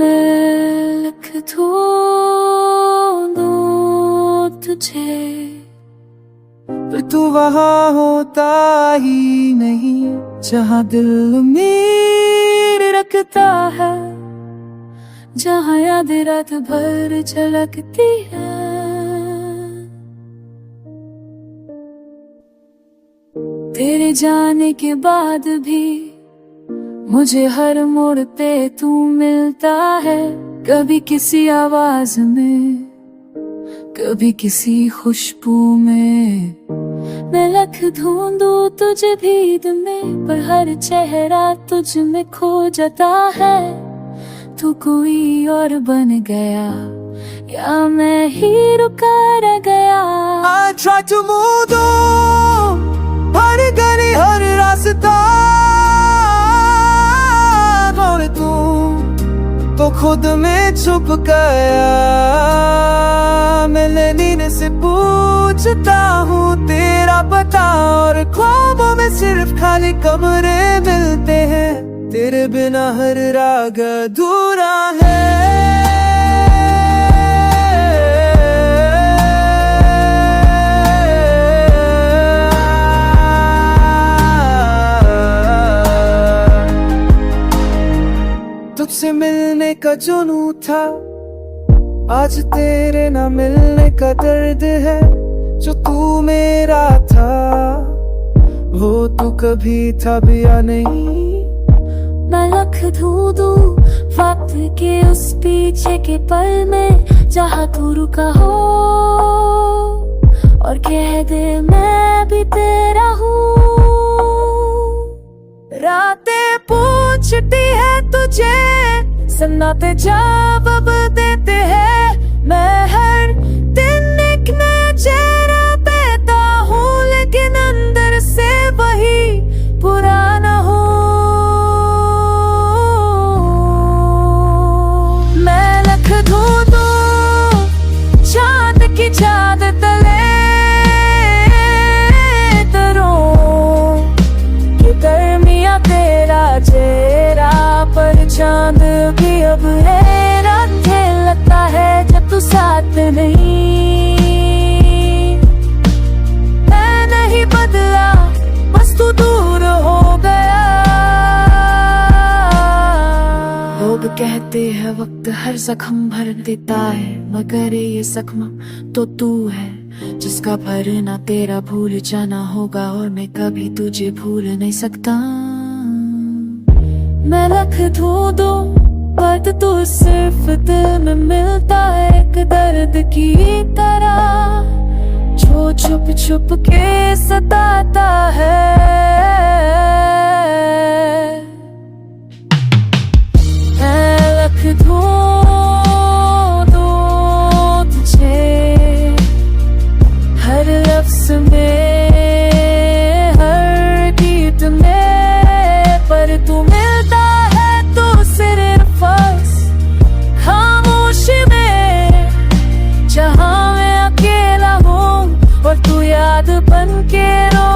मैं लिख दूँ तुझे, पर तू वहाँ होता ही नहीं जहाँ दिल उम्मीद रखता है, जहाँ याद रात भर झलकती है। तेरे जाने के बाद भी मुझे हर मोड़ पे तू मिलता है, कभी किसी आवाज में, कभी किसी खुशबू में। मैं लख ढूंढूं तुझे भीड़ में, पर हर चेहरा तुझ में खो जाता है। तू कोई और बन गया या मैं ही रुका रह गया। I try to move on, हर गली हर रास्ता, और तू तो खुद में छुप गया। मैं नींद से पूछता हूँ तेरा पता, और ख्वाबों में सिर्फ खाली कमरे मिलते हैं। तेरे बिना हर राग अधूरा है। तुझसे मिलने का जुनून था, आज तेरे ना मिलने का दर्द है। जो तू मेरा था वो तू कभी था भी या नहीं। मैं लख ढूंढूं वक्त के उस पीछे के पल में, जहाँ तू रुका हो, और कह दे मैं भी तेरा हूँ। रातें पूछती है तुझे, सन्नाटे जवाब देते हैं। मैं हर दिन एक नया चेहरा पाता हूँ, लेकिन अंदर से वही पुराना हूँ। मैं लख ढूंढूं चांद की चाँद तले तरों की गर्मियाँ तेरा चेहरा, पर चांद भी अब हैरान लगता है जब तू साथ नहीं। मैं नहीं बदला, बस तू दूर हो गया। लोग कहते हैं वक्त हर जख्म भर देता है, मगर ये जख्म तो तू है जिसका भरना तेरा भूल जाना होगा, और मैं कभी तुझे भूल नहीं सकता। मैं लख ढूंढूं पर तू सिर्फ दिल में मिलता है, एक दर्द की तरह जो छुप छुप के सताता है। मैं लख ढूंढूं तुझे हर लफ्ज में, हर गीत में, पर तू मिलता है तो सिर्फ खामोशी में, जहाँ मैं अकेला हूँ और तू याद बन के रो